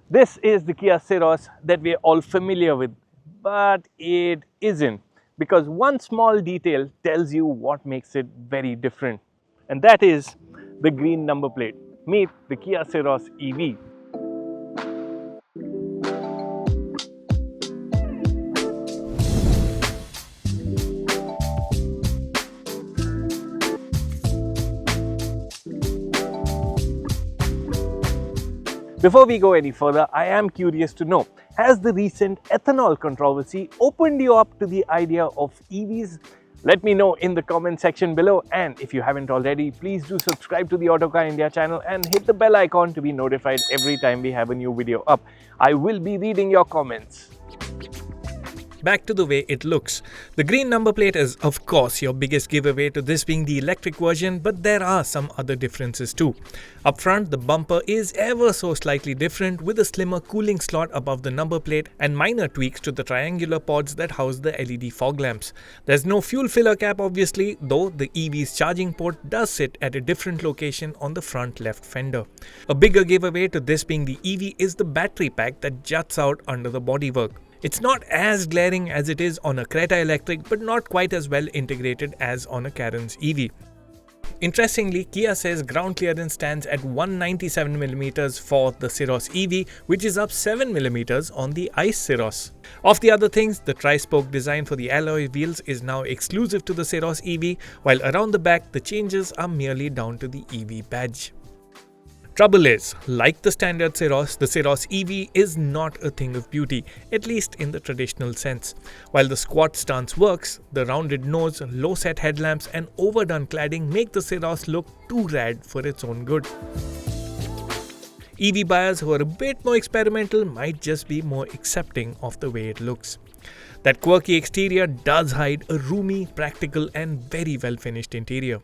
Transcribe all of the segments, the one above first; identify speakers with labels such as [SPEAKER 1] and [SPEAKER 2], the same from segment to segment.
[SPEAKER 1] This is the Kia Syros that we are all familiar with, but it isn't, because one small detail tells you what makes it very different, and that is the green number plate. Meet the Kia Syros EV. Before we go any further, I am curious to know, has the recent ethanol controversy opened you up to the idea of EVs? Let me know in the comment section below, and if you haven't already, please do subscribe to the Autocar India channel and hit the bell icon to be notified every time we have a new video up. I will be reading your comments.
[SPEAKER 2] Back to the way it looks. The green number plate is of course your biggest giveaway to this being the electric version, but there are some other differences too. Up front, the bumper is ever so slightly different with a slimmer cooling slot above the number plate and minor tweaks to the triangular pods that house the LED fog lamps. There's no fuel filler cap obviously, though the EV's charging port does sit at a different location on the front left fender. A bigger giveaway to this being the EV is the battery pack that juts out under the bodywork. It's not as glaring as it is on a Creta Electric, but not quite as well integrated as on a Karen's EV. Interestingly, Kia says ground clearance stands at 197mm for the Syros EV, which is up 7mm on the ICE Syros. Of the other things, the tri-spoke design for the alloy wheels is now exclusive to the Syros EV, while around the back the changes are merely down to the EV badge. Trouble is, like the standard Syros, the Syros EV is not a thing of beauty, at least in the traditional sense. While the squat stance works, the rounded nose, low-set headlamps and overdone cladding make the Syros look too rad for its own good. EV buyers who are a bit more experimental might just be more accepting of the way it looks. That quirky exterior does hide a roomy, practical and very well finished interior.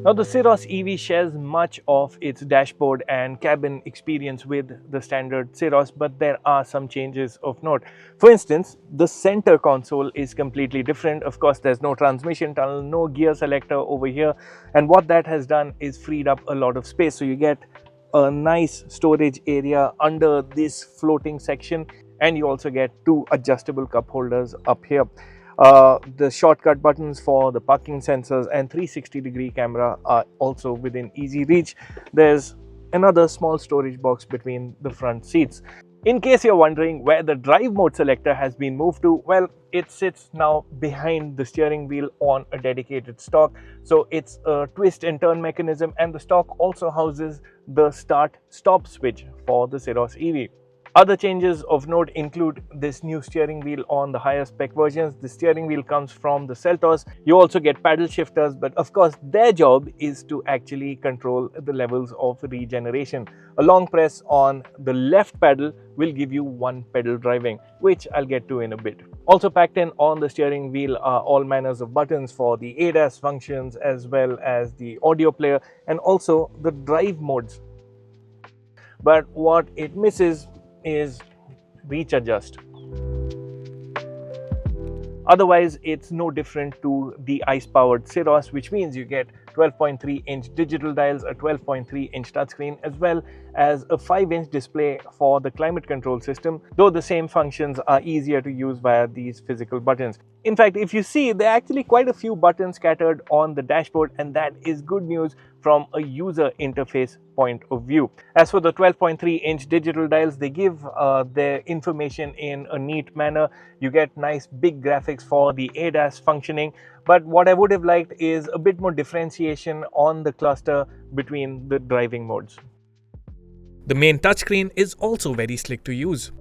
[SPEAKER 1] Now, the Syros EV shares much of its dashboard and cabin experience with the standard Syros, but there are some changes of note. For instance, the center console is completely different. Of course, there's no transmission tunnel, no gear selector over here, and what that has done is freed up a lot of space. So you get a nice storage area under this floating section, and you also get two adjustable cup holders up here. The shortcut buttons for the parking sensors and 360-degree camera are also within easy reach. There's another small storage box between the front seats. In case you're wondering where the drive mode selector has been moved to, well, it sits now behind the steering wheel on a dedicated stalk. So it's a twist and turn mechanism, and the stalk also houses the start-stop switch for the Syros EV. Other changes of note include this new steering wheel on the higher spec versions. The steering wheel comes from the Seltos. You also get paddle shifters, but of course their job is to actually control the levels of regeneration. A long press on the left pedal will give you one pedal driving, which I'll get to in a bit. Also packed in on the steering wheel are all manners of buttons for the ADAS functions as well as the audio player and also the drive modes. But what it misses is reach adjust. Otherwise, it's no different to the ICE-powered Syros, which means you get 12.3-inch digital dials, a 12.3-inch touchscreen, as well as a 5-inch display for the climate control system, though the same functions are easier to use via these physical buttons. In fact, if you see, there are actually quite a few buttons scattered on the dashboard, and that is good news from a user interface point of view. As for the 12.3-inch digital dials, they give their information in a neat manner. You get nice big graphics for the ADAS functioning, but what I would have liked is a bit more differentiation on the cluster between the driving modes.
[SPEAKER 2] The main touchscreen is also very slick to use.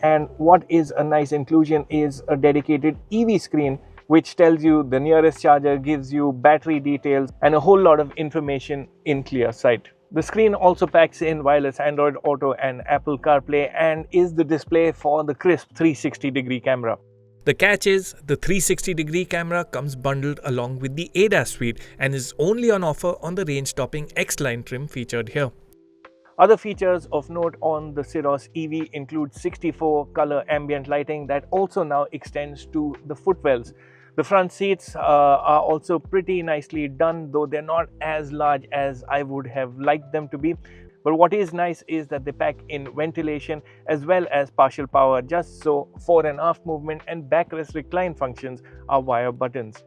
[SPEAKER 1] And what is a nice inclusion is a dedicated EV screen, which tells you the nearest charger, gives you battery details and a whole lot of information in clear sight. The screen also packs in wireless Android Auto and Apple CarPlay and is the display for the crisp 360-degree camera.
[SPEAKER 2] The catch is, the 360-degree camera comes bundled along with the ADAS suite and is only on offer on the range-topping X-Line trim featured here.
[SPEAKER 1] Other features of note on the Syros EV include 64-color ambient lighting that also now extends to the footwells. The front seats are also pretty nicely done, though they're not as large as I would have liked them to be. But what is nice is that they pack in ventilation as well as partial power, just so fore and aft movement and backrest recline functions are via buttons.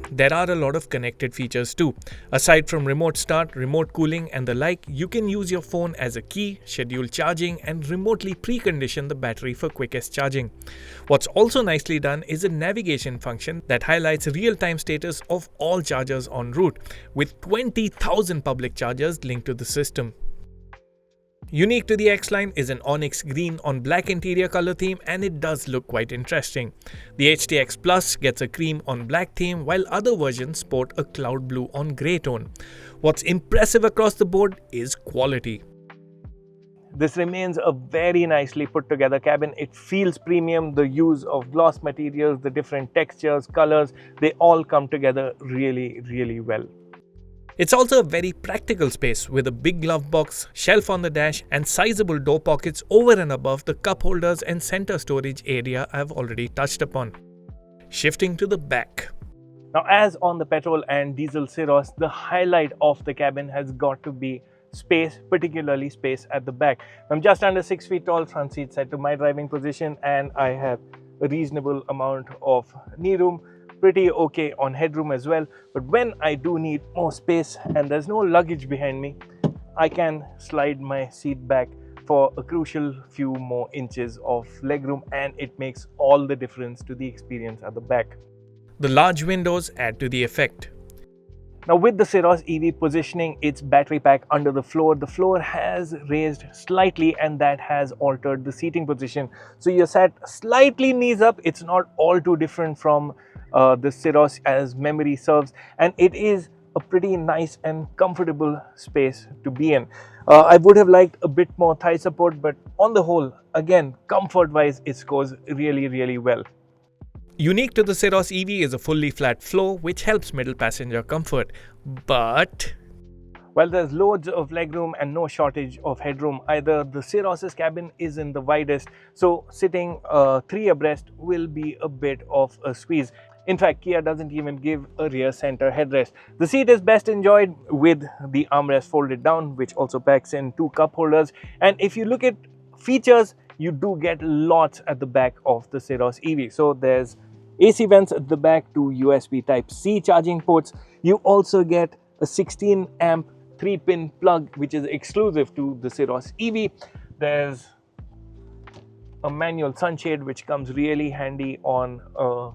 [SPEAKER 2] There are a lot of connected features too. Aside from remote start, remote cooling and the like, you can use your phone as a key, schedule charging and remotely precondition the battery for quickest charging. What's also nicely done is a navigation function that highlights real-time status of all chargers en route, with 20,000 public chargers linked to the system. Unique to the X-Line is an onyx green on black interior color theme, and it does look quite interesting. The HTX Plus gets a cream on black theme, while other versions sport a cloud blue on grey tone. What's impressive across the board is quality.
[SPEAKER 1] This remains a very nicely put together cabin. It feels premium. The use of gloss materials, the different textures, colors, they all come together really well.
[SPEAKER 2] It's also a very practical space with a big glove box, shelf on the dash and sizable door pockets over and above the cup holders and center storage area I've already touched upon. Shifting to the back.
[SPEAKER 1] Now, as on the petrol and diesel Syros, the highlight of the cabin has got to be space, particularly space at the back. I'm just under 6 feet tall, front seat set to my driving position, and I have a reasonable amount of knee room. Pretty okay on headroom as well, but when I do need more space and there's no luggage behind me, I can slide my seat back for a crucial few more inches of legroom, and it makes all the difference to the experience at the back.
[SPEAKER 2] The large windows add to the effect.
[SPEAKER 1] Now, with the Syros EV positioning its battery pack under the floor has raised slightly, and that has altered the seating position. So you're sat slightly knees up. It's not all too different from the Syros as memory serves, and it is a pretty nice and comfortable space to be in. I would have liked a bit more thigh support, but on the whole, again, comfort-wise, it scores really well.
[SPEAKER 2] Unique to the Syros EV is a fully flat floor, which helps middle passenger comfort. But
[SPEAKER 1] while there's loads of legroom and no shortage of headroom either, the Syros's cabin isn't the widest, so sitting 3 abreast will be a bit of a squeeze. In fact, Kia doesn't even give a rear center headrest. The seat is best enjoyed with the armrest folded down, which also packs in 2 cup holders. And if you look at features, you do get lots at the back of the Syros EV. So there's AC vents at the back, 2 USB Type-C charging ports. You also get a 16 amp 3-pin plug, which is exclusive to the Syros EV. There's a manual sunshade, which comes really handy on a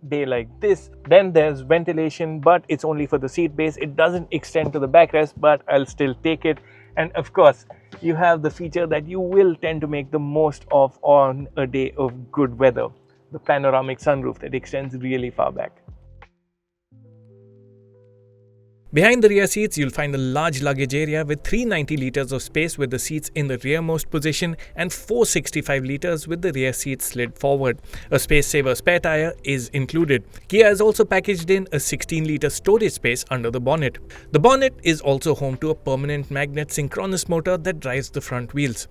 [SPEAKER 1] day like this. Then there's ventilation, but it's only for the seat base. It doesn't extend to the backrest, but I'll still take it. And of course, you have the feature that you will tend to make the most of on a day of good weather: the panoramic sunroof that extends really far back.
[SPEAKER 2] behind the rear seats, you'll find a large luggage area with 390 litres of space with the seats in the rearmost position and 465 litres with the rear seats slid forward. A space-saver spare tyre is included. Kia has also packaged in a 16-litre storage space under the bonnet. The bonnet is also home to a permanent magnet synchronous motor that drives the front wheels.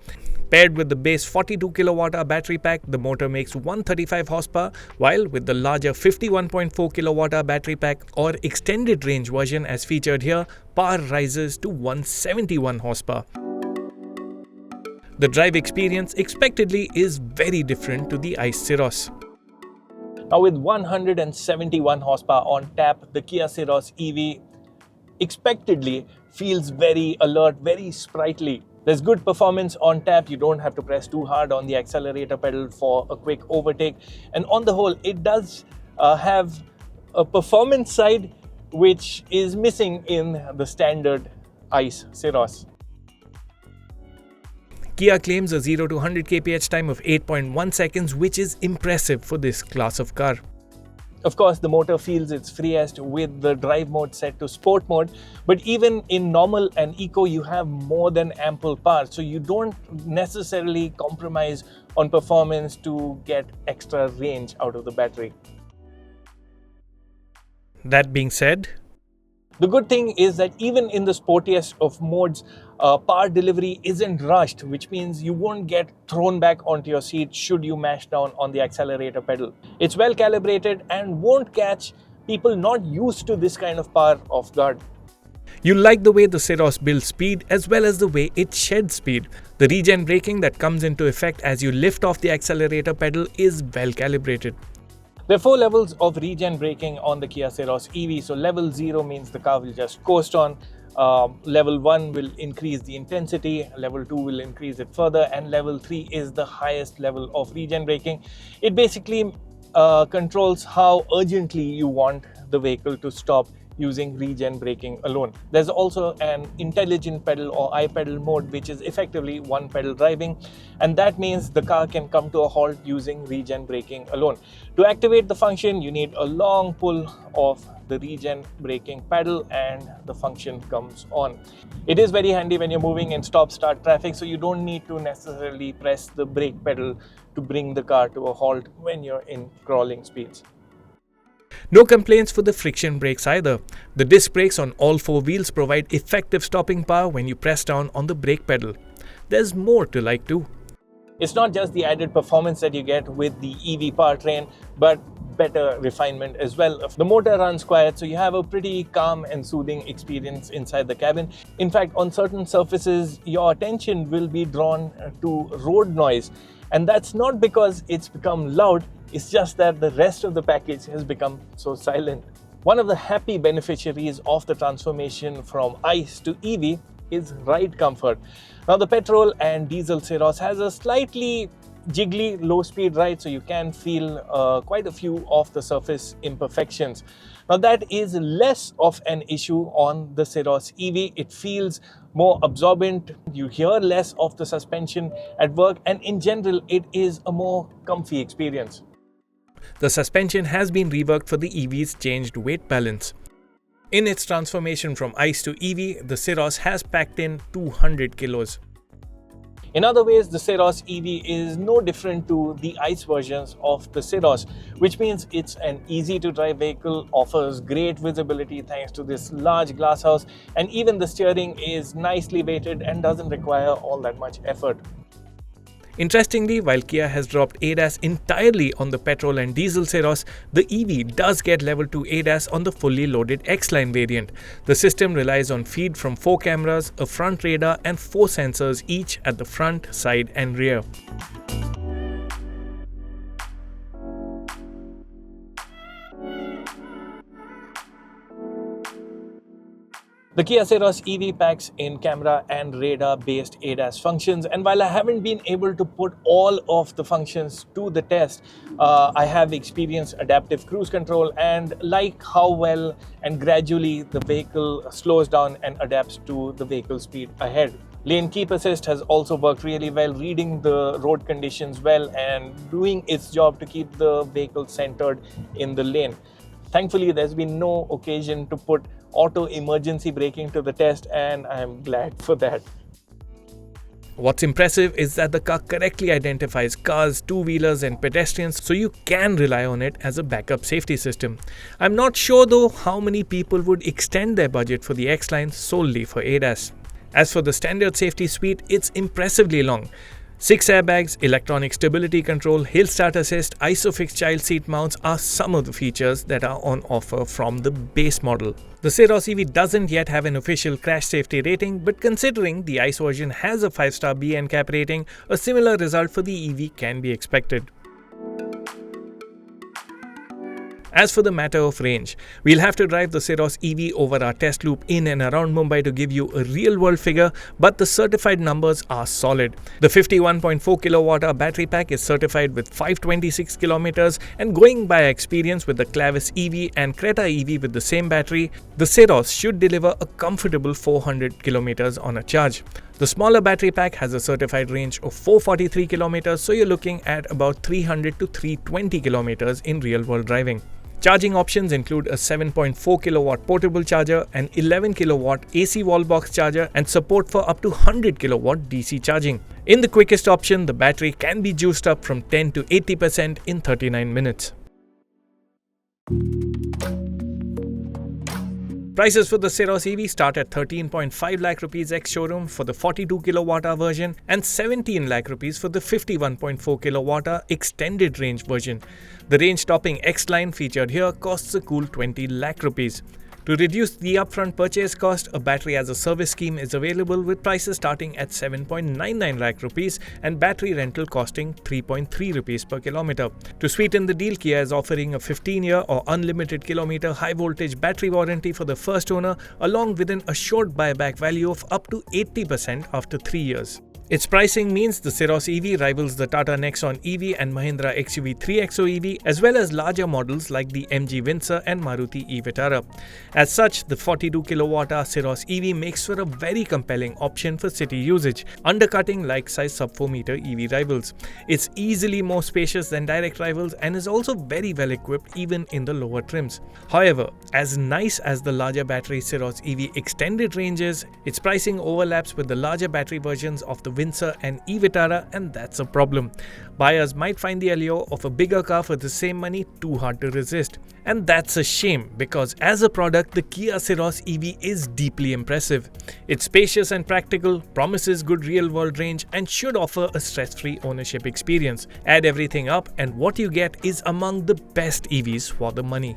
[SPEAKER 2] Paired with the base 42 kWh battery pack, the motor makes 135 horsepower, while with the larger 51.4 kWh battery pack or extended range version as featured here, power rises to 171 horsepower. The drive experience expectedly is very different to the ICE Syros.
[SPEAKER 1] Now with 171 horsepower on tap, the Kia Syros EV expectedly feels very alert, very sprightly. There's good performance on tap. You don't have to press too hard on the accelerator pedal for a quick overtake. And on the whole, it does have a performance side which is missing in the standard ICE Syros.
[SPEAKER 2] Kia claims a 0 to 100 kph time of 8.1 seconds, which is impressive for this class of car.
[SPEAKER 1] Of course, the motor feels its freest with the drive mode set to sport mode, but even in normal and eco, you have more than ample power, so you don't necessarily compromise on performance to get extra range out of the battery.
[SPEAKER 2] That being said,
[SPEAKER 1] The good thing is that even in the sportiest of modes, power delivery isn't rushed, which means you won't get thrown back onto your seat should you mash down on the accelerator pedal. It's well calibrated and won't catch people not used to this kind of power off guard.
[SPEAKER 2] You like the way the Syros builds speed as well as the way it sheds speed. The regen braking that comes into effect as you lift off the accelerator pedal is well calibrated.
[SPEAKER 1] There are 4 levels of regen braking on the Kia Syros EV. So level 0 means the car will just coast on. Level 1 will increase the intensity, level 2 will increase it further, and level 3 is the highest level of regen braking. It basically controls how urgently you want the vehicle to stop using regen braking alone. There's also an intelligent pedal or iPedal mode, which is effectively one pedal driving, and that means the car can come to a halt using regen braking alone. To activate the function, you need a long pull of the regen braking pedal and the function comes on. It is very handy when you're moving in stop-start traffic, so you don't need to necessarily press the brake pedal to bring the car to a halt when you're in crawling speeds.
[SPEAKER 2] No complaints for the friction brakes either. The disc brakes on all 4 wheels provide effective stopping power when you press down on the brake pedal. There's more to like too.
[SPEAKER 1] It's not just the added performance that you get with the EV powertrain, but better refinement as well. The motor runs quiet, so you have a pretty calm and soothing experience inside the cabin. In fact, on certain surfaces, your attention will be drawn to road noise. And that's not because it's become loud, it's just that the rest of the package has become so silent. One of the happy beneficiaries of the transformation from ICE to EV is ride comfort. Now, the petrol and diesel Syros has a slightly jiggly low-speed ride, so you can feel quite a few of the surface imperfections. Now, that is less of an issue on the Syros EV. It feels more absorbent, you hear less of the suspension at work, and in general, it is a more comfy experience.
[SPEAKER 2] The suspension has been reworked for the EV's changed weight balance. In its transformation from ICE to EV, the Syros has packed in 200 kilos.
[SPEAKER 1] In other ways, the Syros EV is no different to the ICE versions of the Syros, which means it's an easy-to-drive vehicle, offers great visibility thanks to this large glass house, and even the steering is nicely weighted and doesn't require all that much effort.
[SPEAKER 2] Interestingly, while Kia has dropped ADAS entirely on the petrol and diesel Syros, the EV does get level 2 ADAS on the fully loaded X-Line variant. The system relies on feed from 4 cameras, a front radar and 4 sensors each at the front, side and rear.
[SPEAKER 1] The Kia Syros EV packs in camera and radar based ADAS functions, and while I haven't been able to put all of the functions to the test, I have experienced adaptive cruise control and like how well and gradually the vehicle slows down and adapts to the vehicle speed ahead. Lane keep assist has also worked really well, reading the road conditions well and doing its job to keep the vehicle centered in the lane. Thankfully, there's been no occasion to put auto emergency braking to the test, and I'm glad for that.
[SPEAKER 2] What's impressive is that the car correctly identifies cars, two-wheelers and pedestrians, so you can rely on it as a backup safety system. I'm not sure though how many people would extend their budget for the X-Line solely for ADAS. As for the standard safety suite, it's impressively long. 6 airbags, electronic stability control, hill start assist, ISOFIX child seat mounts are some of the features that are on offer from the base model. The Syros EV doesn't yet have an official crash safety rating, but considering the ICE version has a 5-star B NCAP rating, a similar result for the EV can be expected. As for the matter of range, we'll have to drive the Syros EV over our test loop in and around Mumbai to give you a real-world figure, but the certified numbers are solid. The 51.4 kWh battery pack is certified with 526 kilometers, and going by experience with the Clavis EV and Creta EV with the same battery, the Syros should deliver a comfortable 400 kilometers on a charge. The smaller battery pack has a certified range of 443 kilometers, so you're looking at about 300 to 320 kilometers in real-world driving. Charging options include a 7.4 kilowatt portable charger, an 11 kilowatt AC wall box charger, and support for up to 100 kilowatt DC charging. In the quickest option, the battery can be juiced up from 10 to 80% in 39 minutes. Prices for the Syros EV start at 13.5 lakh rupees ex-showroom for the 42 kWh version and 17 lakh rupees for the 51.4 kWh extended range version. The range-topping X-Line featured here costs a cool 20 lakh rupees. To reduce the upfront purchase cost, a battery as a service scheme is available with prices starting at 7.99 lakh rupees and battery rental costing 3.3 rupees per kilometer. To sweeten the deal, Kia is offering a 15-year or unlimited kilometer high voltage battery warranty for the first owner, along with an assured buyback value of up to 80% after 3 years. Its pricing means the Syros EV rivals the Tata Nexon EV and Mahindra XUV 3XO EV, as well as larger models like the MG Vincer and Maruti e Vitara. As such, the 42 kWh Syros EV makes for a very compelling option for city usage, undercutting like-size sub-4 meter EV rivals. It's easily more spacious than direct rivals and is also very well equipped even in the lower trims. However, as nice as the larger battery Syros EV extended range is, its pricing overlaps with the larger battery versions of the Vincer and e Vitara, and that's a problem. Buyers might find the allure of a bigger car for the same money too hard to resist. And that's a shame, because as a product, the Kia Syros EV is deeply impressive. It's spacious and practical, promises good real-world range, and should offer a stress-free ownership experience. Add everything up and what you get is among the best EVs for the money.